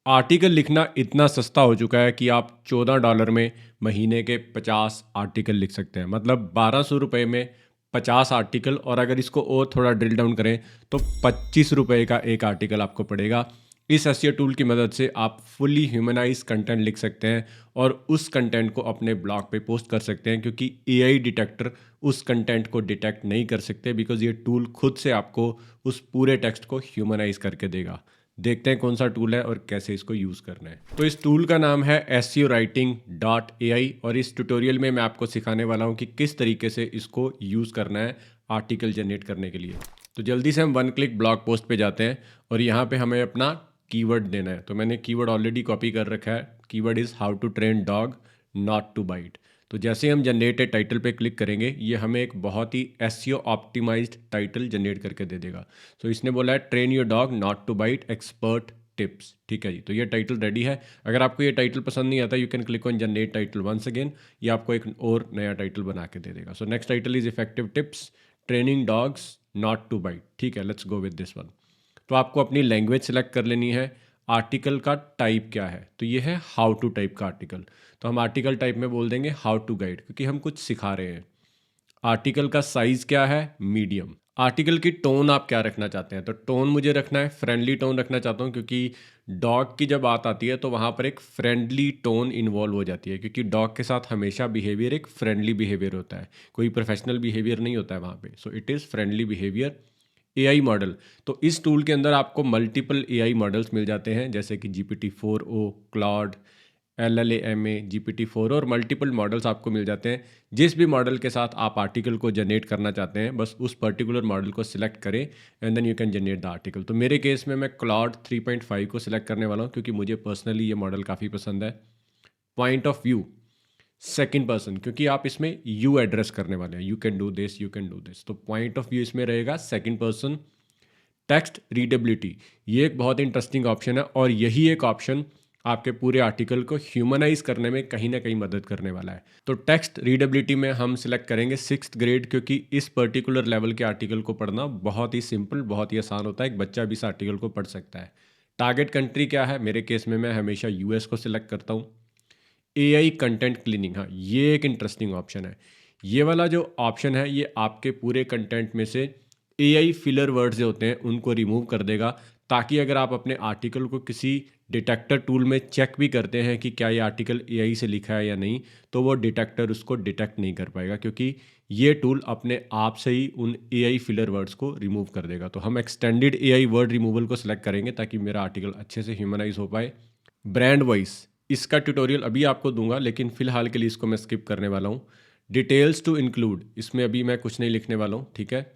Article लिखना इतना सस्ता हो चुका है कि आप $14 में महीने के 50 आर्टिकल लिख सकते हैं। मतलब ₹1200 में 50 आर्टिकल, और अगर इसको और थोड़ा ड्रिल डाउन करें तो ₹25 का एक आर्टिकल आपको पड़ेगा। इस एसईओ टूल की मदद से आप फुली ह्यूमनाइज कंटेंट लिख सकते हैं और उस कंटेंट को अपने ब्लॉग पे पोस्ट कर सकते हैं, क्योंकि एआई डिटेक्टर उस कंटेंट को डिटेक्ट नहीं कर सकते, बिकॉज ये टूल खुद से आपको उस पूरे टेक्स्ट को ह्यूमनाइज करके देगा। देखते हैं कौन सा टूल है और कैसे इसको यूज़ करना है। तो इस टूल का नाम है SEOwriting.ai, और इस ट्यूटोरियल में मैं आपको सिखाने वाला हूँ कि किस तरीके से इसको यूज़ करना है आर्टिकल जनरेट करने के लिए। तो जल्दी से हम वन क्लिक ब्लॉग पोस्ट पे जाते हैं और यहाँ पे हमें अपना कीवर्ड देना है। तो मैंने कीवर्ड ऑलरेडी कॉपी कर रखा है। Keyword is how to train dog not to bite. तो जैसे हम जनरेट ए टाइटल पे क्लिक करेंगे, ये हमें एक बहुत ही एसईओ ऑप्टिमाइज्ड टाइटल जनरेट करके दे देगा। तो इसने बोला है train your dog not to bite expert tips. ठीक है जी, तो ये टाइटल रेडी है। अगर आपको ये टाइटल पसंद नहीं आता, you can click on generate title once again. ये आपको एक और नया टाइटल बना के दे देगा। So next title is effective tips training dogs not to bite. ठीक है, let's go with this one. तो आपको अपनी लैंग्वेज सेलेक्ट कर लेनी है। आर्टिकल का टाइप क्या है, तो ये है हाउ टू टाइप का आर्टिकल। तो हम आर्टिकल टाइप में बोल देंगे हाउ टू गाइड, क्योंकि हम कुछ सिखा रहे हैं। आर्टिकल का साइज क्या है, मीडियम। आर्टिकल की टोन आप क्या रखना चाहते हैं, तो टोन मुझे रखना है फ्रेंडली टोन रखना चाहता हूँ, क्योंकि डॉग की जब बात आती है तो वहाँ पर एक फ्रेंडली टोन इन्वॉल्व हो जाती है, क्योंकि डॉग के साथ हमेशा बिहेवियर एक फ्रेंडली बिहेवियर होता है, कोई प्रोफेशनल बिहेवियर नहीं होता है वहाँ पे। So it is friendly behaviour. AI model, तो इस टूल के अंदर आपको मल्टीपल एआई मॉडल्स मिल जाते हैं, जैसे कि GPT-4o, क्लॉड, LLaMA, GPT-4 और मल्टीपल मॉडल्स आपको मिल जाते हैं। जिस भी मॉडल के साथ आप आर्टिकल को जनरेट करना चाहते हैं, बस उस पर्टिकुलर मॉडल को सिलेक्ट करें and then you can generate the article. तो मेरे केस में मैं क्लॉड 3.5 को सिलेक्ट करने वाला हूँ, क्योंकि मुझे पर्सनली ये मॉडल काफ़ी पसंद है। Point of view second person, क्योंकि आप इसमें यू एड्रेस करने वाले हैं, you can do this, you can do this. तो पॉइंट ऑफ व्यू इसमें रहेगा सेकंड पर्सन। टेक्स्ट रीडेबिलिटी, ये एक बहुत इंटरेस्टिंग ऑप्शन है, और यही एक ऑप्शन आपके पूरे आर्टिकल को ह्यूमनाइज करने में कहीं ना कहीं मदद करने वाला है। तो टेक्स्ट रीडेबिलिटी में हम सिलेक्ट करेंगे 6th ग्रेड, क्योंकि इस पर्टिकुलर लेवल के आर्टिकल को पढ़ना बहुत ही सिंपल, बहुत ही आसान होता है। एक बच्चा भी इस आर्टिकल को पढ़ सकता है। टारगेट कंट्री क्या है, मेरे केस में मैं हमेशा यूएस को सिलेक्ट करता हूँ। एआई कंटेंट क्लीनिंग, हाँ ये एक इंटरेस्टिंग ऑप्शन है। ये वाला जो ऑप्शन है, ये आपके पूरे कंटेंट में से एआई फिलर वर्ड्स जो होते हैं उनको रिमूव कर देगा, ताकि अगर आप अपने आर्टिकल को किसी डिटेक्टर टूल में चेक भी करते हैं कि क्या ये आर्टिकल एआई से लिखा है या नहीं, तो वो डिटेक्टर उसको डिटेक्ट नहीं कर पाएगा, क्योंकि ये टूल अपने आप से ही उन एआई फिलर वर्ड्स को रिमूव कर देगा। तो हम एक्सटेंडेड एआई वर्ड रिमूवल को सिलेक्ट करेंगे, ताकि मेरा आर्टिकल अच्छे से ह्यूमनाइज हो पाए। ब्रांड वॉइस, इसका ट्यूटोरियल अभी आपको दूंगा, लेकिन फिलहाल के लिए इसको मैं स्किप करने वाला हूँ। डिटेल्स टू इंक्लूड, इसमें अभी मैं कुछ नहीं लिखने वाला हूँ। ठीक है।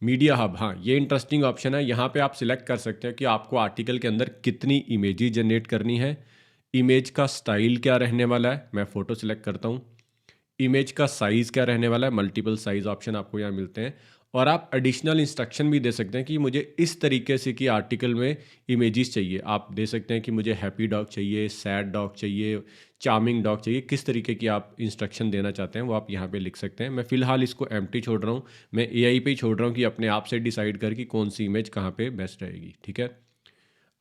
मीडिया हब, हाँ ये इंटरेस्टिंग ऑप्शन है। यहाँ पे आप सिलेक्ट कर सकते हैं कि आपको आर्टिकल के अंदर कितनी इमेजेस जनरेट करनी है, इमेज का स्टाइल क्या रहने वाला है, मैं फ़ोटो सिलेक्ट करता हूँ। इमेज का साइज़ क्या रहने वाला है, मल्टीपल साइज़ ऑप्शन आपको यहाँ मिलते हैं। और आप एडिशनल इंस्ट्रक्शन भी दे सकते हैं कि मुझे इस तरीके से कि आर्टिकल में इमेजेस चाहिए। आप दे सकते हैं कि मुझे हैप्पी डॉग चाहिए, सैड डॉग चाहिए, चार्मिंग डॉग चाहिए। किस तरीके की आप इंस्ट्रक्शन देना चाहते हैं वो आप यहाँ पे लिख सकते हैं। मैं फ़िलहाल इसको एम्प्टी छोड़ रहा हूँ, मैं एआई पे ही छोड़ रहा हूँ कि अपने आप से डिसाइड कर कि कौन सी इमेज कहाँ पे बेस्ट रहेगी। ठीक है।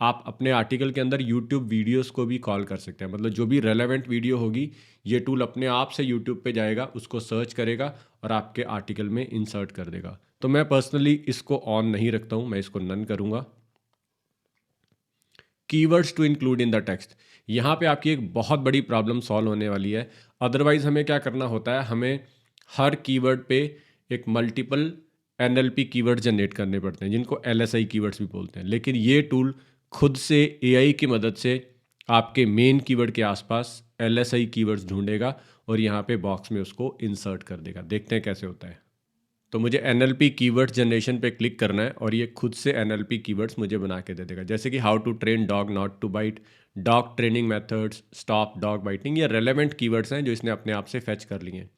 आप अपने आर्टिकल के अंदर यूट्यूब वीडियोस को भी कॉल कर सकते हैं, मतलब जो भी रेलेवेंट वीडियो होगी, ये टूल अपने आप से यूट्यूब पे जाएगा, उसको सर्च करेगा और आपके आर्टिकल में इंसर्ट कर देगा। तो मैं पर्सनली इसको ऑन नहीं रखता हूँ, मैं इसको नन करूँगा। Keywords to include in the text, यहाँ पे आपकी एक बहुत बड़ी प्रॉब्लम सॉल्व होने वाली है। अदरवाइज हमें क्या करना होता है, हमें हर कीवर्ड पे एक मल्टीपल NLP कीवर्ड जनरेट करने पड़ते हैं, जिनको LSI कीवर्ड्स भी बोलते हैं। लेकिन ये टूल खुद से एआई की मदद से आपके मेन कीवर्ड के आसपास LSI कीवर्ड्स ढूंढेगा और यहाँ पे बॉक्स में उसको इंसर्ट कर देगा। देखते हैं कैसे होता है। तो मुझे NLP कीवर्ड्स जनरेशन पे क्लिक करना है और ये खुद से NLP कीवर्ड्स मुझे बना के दे देगा, जैसे कि how to train dog not to bite, dog training methods, stop dog biting. ये रेलेवेंट कीवर्ड्स हैं जो इसने अपने आप से फेच कर लिए हैं।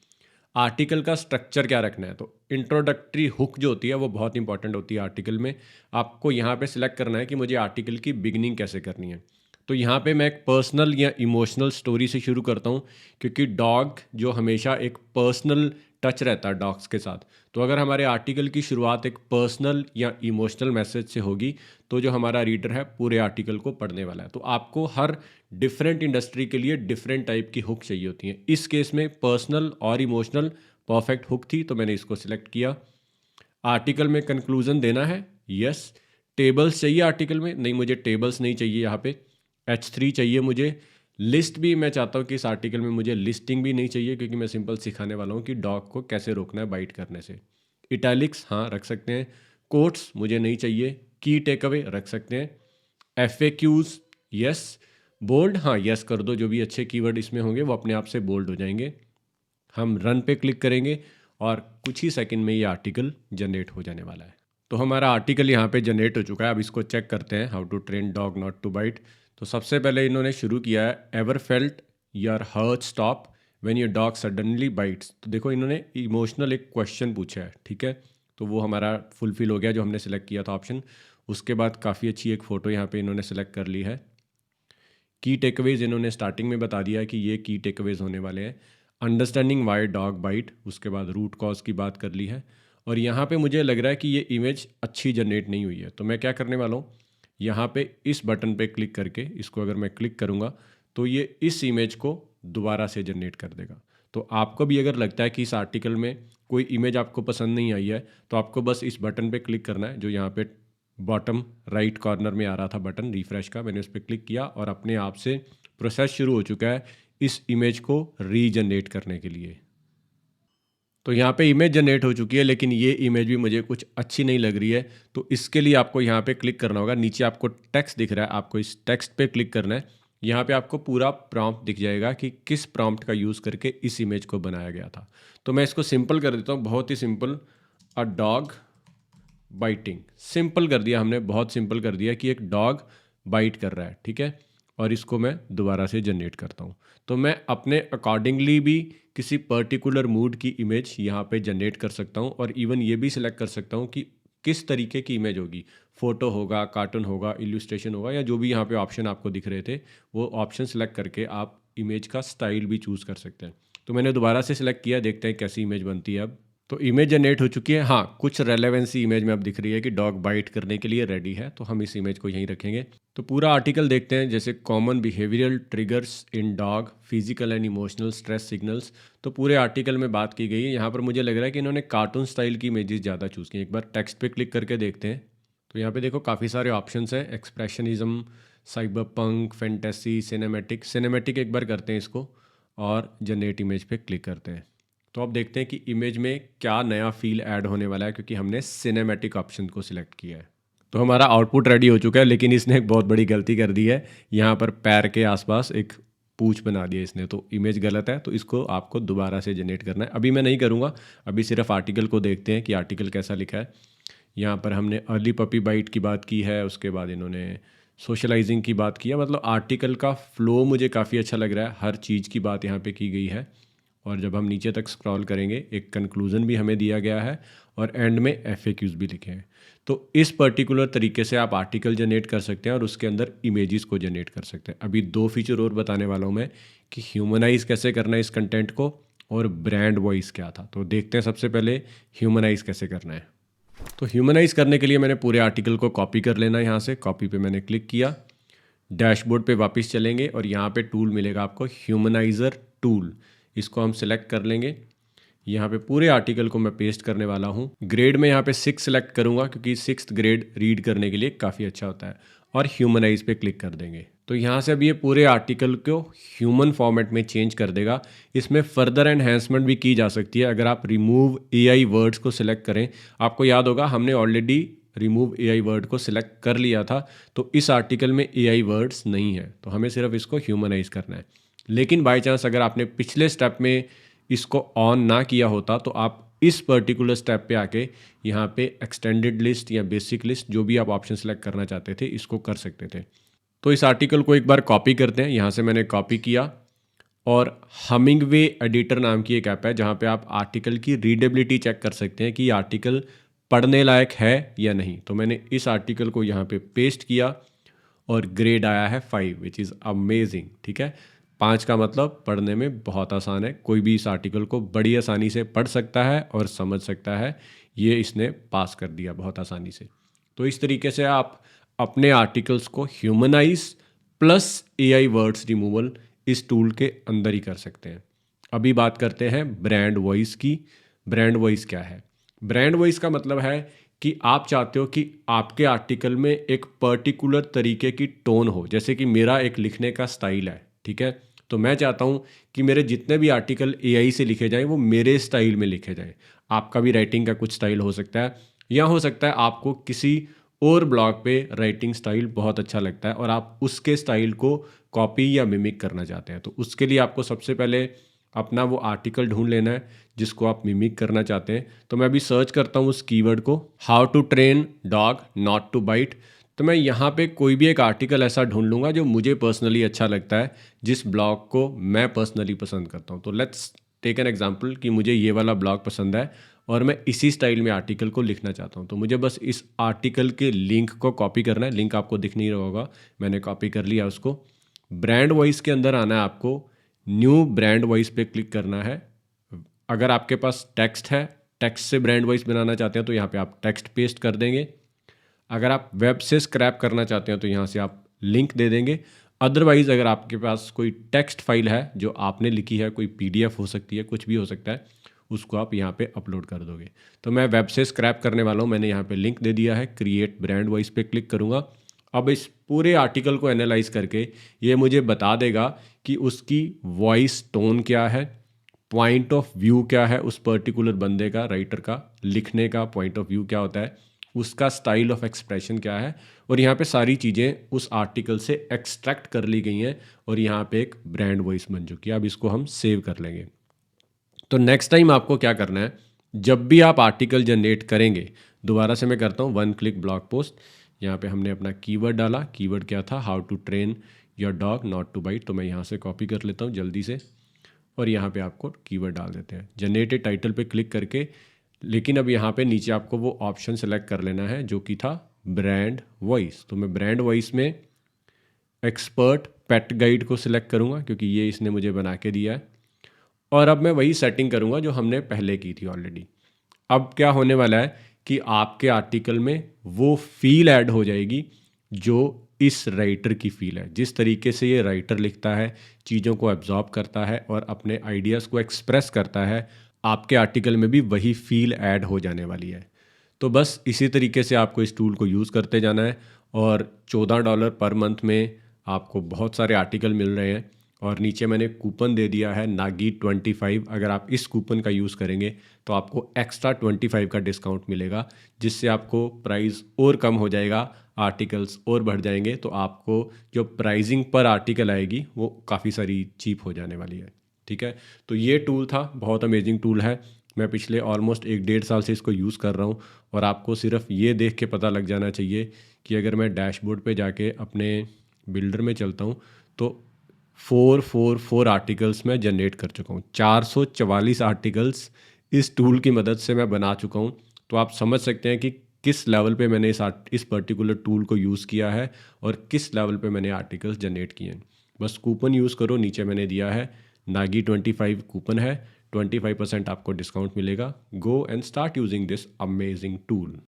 आर्टिकल का स्ट्रक्चर क्या रखना है, तो इंट्रोडक्टरी हुक जो होती है वो बहुत इंपॉर्टेंट होती है आर्टिकल में। आपको यहाँ पे सिलेक्ट करना है कि मुझे आर्टिकल की बिगनिंग कैसे करनी है। तो यहाँ पे मैं एक पर्सनल या इमोशनल स्टोरी से शुरू करता हूँ, क्योंकि डॉग जो हमेशा एक पर्सनल टच रहता है डॉग्स के साथ। तो अगर हमारे आर्टिकल की शुरुआत एक पर्सनल या इमोशनल मैसेज से होगी तो जो हमारा रीडर है पूरे आर्टिकल को पढ़ने वाला है। तो आपको हर डिफरेंट इंडस्ट्री के लिए डिफरेंट टाइप की हुक चाहिए होती हैं। इस केस में पर्सनल और इमोशनल परफेक्ट हुक थी तो मैंने इसको सिलेक्ट किया। आर्टिकल में कंक्लूजन देना है, यस। टेबल्स चाहिए आर्टिकल में, नहीं मुझे टेबल्स नहीं चाहिए यहाँ पे। H3 चाहिए मुझे। लिस्ट भी मैं चाहता हूँ कि इस आर्टिकल में मुझे लिस्टिंग भी नहीं चाहिए क्योंकि मैं सिंपल सिखाने वाला हूँ कि डॉग को कैसे रोकना है बाइट करने से। इटैलिक्स हाँ रख सकते हैं। कोट्स मुझे नहीं चाहिए। की टेक अवे रख सकते हैं। FAQs yes. बोल्ड हाँ यस कर दो, जो भी अच्छे कीवर्ड इसमें होंगे वो अपने आप से बोल्ड हो जाएंगे। हम रन पे क्लिक करेंगे और कुछ ही सेकंड में ये आर्टिकल जनरेट हो जाने वाला है। तो हमारा आर्टिकल यहाँ पे जनरेट हो चुका है। अब इसको चेक करते हैं, how to train dog not to bite. तो सबसे पहले इन्होंने शुरू किया है, ever felt your heart stop when your dog suddenly bites. तो देखो इन्होंने इमोशनल एक क्वेश्चन पूछा है, ठीक है। तो वो हमारा फुलफिल हो गया जो हमने सेलेक्ट किया था ऑप्शन। उसके बाद काफ़ी अच्छी एक फ़ोटो यहाँ पे इन्होंने सेलेक्ट कर ली है। की टेकअवेज इन्होंने स्टार्टिंग में बता दिया है कि ये की टेकअवेज होने वाले हैं। अंडरस्टैंडिंग वाई डॉग बाइट, उसके बाद रूट कॉज की बात कर ली है। और यहाँ पे मुझे लग रहा है कि ये इमेज अच्छी जनरेट नहीं हुई है, तो मैं क्या करने वाला हूँ, यहाँ पे इस बटन पे क्लिक करके इसको अगर मैं क्लिक करूँगा तो ये इस इमेज को दोबारा से जनरेट कर देगा। तो आपको भी अगर लगता है कि इस आर्टिकल में कोई इमेज आपको पसंद नहीं आई है तो आपको बस इस बटन पे क्लिक करना है, जो यहाँ पे बॉटम राइट कॉर्नर में आ रहा था बटन रिफ्रेश का, मैंने उस पर क्लिक किया और अपने आप से प्रोसेस शुरू हो चुका है इस इमेज को रीजनरेट करने के लिए। तो यहाँ पे इमेज जनरेट हो चुकी है, लेकिन ये इमेज भी मुझे कुछ अच्छी नहीं लग रही है। तो इसके लिए आपको यहाँ पे क्लिक करना होगा। नीचे आपको टेक्स्ट दिख रहा है, आपको इस टेक्स्ट पे क्लिक करना है। यहाँ पे आपको पूरा प्रॉम्प्ट दिख जाएगा कि किस प्रॉम्प्ट का यूज़ करके इस इमेज को बनाया गया था। तो मैं इसको सिंपल कर देता हूँ, बहुत ही simple, a dog biting. Simple कर दिया हमने, बहुत सिंपल कर दिया कि एक डॉग बाइट कर रहा है, ठीक है। और इसको मैं दोबारा से जनरेट करता हूँ। तो मैं अपने अकॉर्डिंगली भी किसी पर्टिकुलर मूड की इमेज यहाँ पे जनरेट कर सकता हूँ और इवन ये भी सिलेक्ट कर सकता हूँ कि किस तरीके की इमेज होगी। फ़ोटो होगा, कार्टून होगा, इल्यूस्ट्रेशन होगा, या जो भी यहाँ पे ऑप्शन आपको दिख रहे थे वो ऑप्शन सेलेक्ट करके आप इमेज का स्टाइल भी चूज़ कर सकते हैं। तो मैंने दोबारा से सिलेक्ट किया, देखते हैं कैसी इमेज बनती है अब। तो इमेज जनरेट हो चुकी है। हाँ, कुछ रेलेवेंसी इमेज में अब दिख रही है कि डॉग बाइट करने के लिए रेडी है, तो हम इस इमेज को यहीं रखेंगे। तो पूरा आर्टिकल देखते हैं, जैसे common behavioural triggers in dog, physical and emotional stress signals. तो पूरे आर्टिकल में बात की गई है। यहाँ पर मुझे लग रहा है कि इन्होंने कार्टून स्टाइल की इमेजेस ज़्यादा चूज़ की। एक बार टेक्स्ट पे क्लिक करके देखते हैं। तो यहाँ पे देखो काफ़ी सारे ऑप्शंस हैं, expressionism, cyber punk, fantasy, cinematic. Cinematic एक बार करते हैं इसको और जनरेट इमेज पे क्लिक करते हैं। तो अब देखते हैं कि इमेज में क्या नया फील ऐड होने वाला है, क्योंकि हमने सिनेमैटिक ऑप्शन को सिलेक्ट किया है। तो हमारा आउटपुट रेडी हो चुका है, लेकिन इसने एक बहुत बड़ी गलती कर दी है। यहाँ पर पैर के आसपास एक पूंछ बना दिया इसने, तो इमेज गलत है। तो इसको आपको दोबारा से जनरेट करना है। अभी मैं नहीं करूँगा, अभी सिर्फ आर्टिकल को देखते हैं कि आर्टिकल कैसा लिखा है। यहाँ पर हमने अर्ली पपी बाइट की बात की है, उसके बाद इन्होंने सोशलाइजिंग की बात की है। मतलब आर्टिकल का फ्लो मुझे काफ़ी अच्छा लग रहा है, हर चीज़ की बात यहाँ पे की गई है। और जब हम नीचे तक स्क्रॉल करेंगे एक कंक्लूजन भी हमें दिया गया है और एंड में FAQs भी लिखे हैं। तो इस पर्टिकुलर तरीके से आप आर्टिकल जनरेट कर सकते हैं और उसके अंदर इमेजेस को जनरेट कर सकते हैं। अभी 2 फीचर और बताने वाला हूँ मैं कि ह्यूमनाइज कैसे करना है इस कंटेंट को और ब्रांड वॉइस क्या था। तो देखते हैं सबसे पहले ह्यूमनाइज कैसे करना है। तो ह्यूमनाइज करने के लिए मैंने पूरे आर्टिकल को कॉपी कर लेना है। यहाँ से कॉपी पे मैंने क्लिक किया, डैशबोर्ड पे वापस चलेंगे और यहाँ पे टूल मिलेगा आपको, ह्यूमनाइजर टूल। इसको हम सिलेक्ट कर लेंगे। यहाँ पे पूरे आर्टिकल को मैं पेस्ट करने वाला हूँ। ग्रेड में यहाँ पे 6 सेलेक्ट करूँगा क्योंकि 6th ग्रेड रीड करने के लिए काफ़ी अच्छा होता है। और ह्यूमनाइज पे क्लिक कर देंगे। तो यहाँ से अब ये पूरे आर्टिकल को ह्यूमन फॉर्मेट में चेंज कर देगा। इसमें फर्दर एनहेंसमेंट भी की जा सकती है अगर आप रिमूव AI वर्ड्स को सिलेक्ट करें। आपको याद होगा हमने ऑलरेडी रिमूव AI वर्ड को सिलेक्ट कर लिया था, तो इस आर्टिकल में AI वर्ड्स नहीं है, तो हमें सिर्फ इसको ह्यूमनाइज करना है। लेकिन बाई चांस अगर आपने पिछले स्टेप में इसको ऑन ना किया होता तो आप इस पर्टिकुलर स्टेप पे आके यहाँ पे एक्सटेंडेड लिस्ट या बेसिक लिस्ट, जो भी आप ऑप्शन सेलेक्ट करना चाहते थे, इसको कर सकते थे। तो इस आर्टिकल को एक बार कॉपी करते हैं। यहाँ से मैंने कॉपी किया और हमिंगवे एडिटर नाम की एक ऐप है जहाँ पे आप आर्टिकल की रीडेबिलिटी चेक कर सकते हैं कि आर्टिकल पढ़ने लायक है या नहीं। तो मैंने इस आर्टिकल को यहाँ पे पेस्ट किया और ग्रेड आया है 5, विच इज़ अमेजिंग। ठीक है, 5 का मतलब पढ़ने में बहुत आसान है, कोई भी इस आर्टिकल को बड़ी आसानी से पढ़ सकता है और समझ सकता है। ये इसने पास कर दिया बहुत आसानी से। तो इस तरीके से आप अपने आर्टिकल्स को humanise plus AI words removal इस टूल के अंदर ही कर सकते हैं। अभी बात करते हैं ब्रांड वॉइस की। ब्रांड वॉइस क्या है? ब्रांड वॉइस का मतलब है कि आप चाहते हो कि आपके आर्टिकल में एक पर्टिकुलर तरीके की टोन हो। जैसे कि मेरा एक लिखने का स्टाइल है, ठीक है, तो मैं चाहता हूँ कि मेरे जितने भी आर्टिकल एआई से लिखे जाएं वो मेरे स्टाइल में लिखे जाएं। आपका भी राइटिंग का कुछ स्टाइल हो सकता है, या हो सकता है आपको किसी और ब्लॉग पे राइटिंग स्टाइल बहुत अच्छा लगता है और आप उसके स्टाइल को कॉपी या मिमिक करना चाहते हैं। तो उसके लिए आपको सबसे पहले अपना वो आर्टिकल ढूंढ लेना है जिसको आप मिमिक करना चाहते हैं। तो मैं अभी सर्च करता हूँ उस कीवर्ड को, how to train dog not to bite. तो मैं यहाँ पे कोई भी एक आर्टिकल ऐसा ढूंढ लूँगा जो मुझे पर्सनली अच्छा लगता है, जिस ब्लॉग को मैं पर्सनली पसंद करता हूँ। तो लेट्स टेक एन एग्जाम्पल कि मुझे ये वाला ब्लॉग पसंद है और मैं इसी स्टाइल में आर्टिकल को लिखना चाहता हूँ। तो मुझे बस इस आर्टिकल के लिंक को कॉपी करना है। लिंक आपको दिख नहीं रहा होगा, मैंने कॉपी कर लिया उसको। ब्रांड वॉइस के अंदर आना है आपको, न्यू ब्रांड वॉइस पे क्लिक करना है। अगर आपके पास टेक्स्ट है, टेक्स्ट से ब्रांड वॉइस बनाना चाहते हैं तो यहाँ पे आप टेक्स्ट पेस्ट कर देंगे। अगर आप वेब से स्क्रैप करना चाहते हैं तो यहाँ से आप लिंक दे देंगे। अदरवाइज़ अगर आपके पास कोई टेक्स्ट फाइल है जो आपने लिखी है, कोई पीडीएफ हो सकती है, कुछ भी हो सकता है, उसको आप यहाँ पे अपलोड कर दोगे। तो मैं वेब से स्क्रैप करने वाला हूँ, मैंने यहाँ पे लिंक दे दिया है, क्रिएट ब्रांड वॉइस पे क्लिक करूँगा। अब इस पूरे आर्टिकल को एनालाइज करके ये मुझे बता देगा कि उसकी वॉइस टोन क्या है, पॉइंट ऑफ व्यू क्या है, उस पर्टिकुलर बंदे का, राइटर का लिखने का पॉइंट ऑफ व्यू क्या होता है, उसका स्टाइल ऑफ एक्सप्रेशन क्या है। और यहाँ पे सारी चीज़ें उस आर्टिकल से एक्सट्रैक्ट कर ली गई हैं और यहाँ पे एक ब्रांड वॉइस बन चुकी है। अब इसको हम सेव कर लेंगे। तो नेक्स्ट टाइम आपको क्या करना है, जब भी आप आर्टिकल जनरेट करेंगे, दोबारा से मैं करता हूँ वन क्लिक ब्लॉग पोस्ट। यहाँ पे हमने अपना कीवर्ड डाला, कीवर्ड क्या था, how to train your dog not to bite. तो मैं यहाँ से कॉपी कर लेता हूँ जल्दी से और यहाँ पे आपको कीवर्ड डाल देते हैं, जनरेटेड टाइटल पे क्लिक करके। लेकिन अब यहाँ पे नीचे आपको वो ऑप्शन सेलेक्ट कर लेना है जो कि था ब्रांड वॉइस। तो मैं ब्रांड वॉइस में एक्सपर्ट पेट गाइड को सिलेक्ट करूँगा क्योंकि ये इसने मुझे बना के दिया है। और अब मैं वही सेटिंग करूँगा जो हमने पहले की थी ऑलरेडी। अब क्या होने वाला है कि आपके आर्टिकल में वो फील ऐड हो जाएगी जो इस राइटर की फील है। जिस तरीके से ये राइटर लिखता है, चीज़ों को एब्जॉर्ब करता है और अपने आइडियाज़ को एक्सप्रेस करता है, आपके आर्टिकल में भी वही फील ऐड हो जाने वाली है। तो बस इसी तरीके से आपको इस टूल को यूज़ करते जाना है और $14 पर मंथ में आपको बहुत सारे आर्टिकल मिल रहे हैं। और नीचे मैंने कूपन दे दिया है नागी 25। अगर आप इस कूपन का यूज़ करेंगे तो आपको एक्स्ट्रा 25 का डिस्काउंट मिलेगा, जिससे आपको प्राइस और कम हो जाएगा, आर्टिकल्स और बढ़ जाएंगे। तो आपको जो प्राइसिंग पर आर्टिकल आएगी वो काफ़ी सारी चीप हो जाने वाली है। ठीक है, तो ये टूल था, बहुत अमेजिंग टूल है। मैं पिछले ऑलमोस्ट 1-1.5 साल से इसको यूज़ कर रहा हूँ और आपको सिर्फ ये देख के पता लग जाना चाहिए कि अगर मैं डैशबोर्ड पे जाके अपने बिल्डर में चलता हूँ तो 444 आर्टिकल्स मैं जनरेट कर चुका हूँ। 444 आर्टिकल्स इस टूल की मदद से मैं बना चुका हूँ। तो आप समझ सकते हैं कि किस लेवल पे मैंने इस पर्टिकुलर टूल को यूज़ किया है और किस लेवल पे मैंने आर्टिकल्स जनरेट किए हैं। बस कूपन यूज़ करो, नीचे मैंने दिया है नागी 25 कूपन है, 25% आपको डिस्काउंट मिलेगा। Go and start using this amazing tool.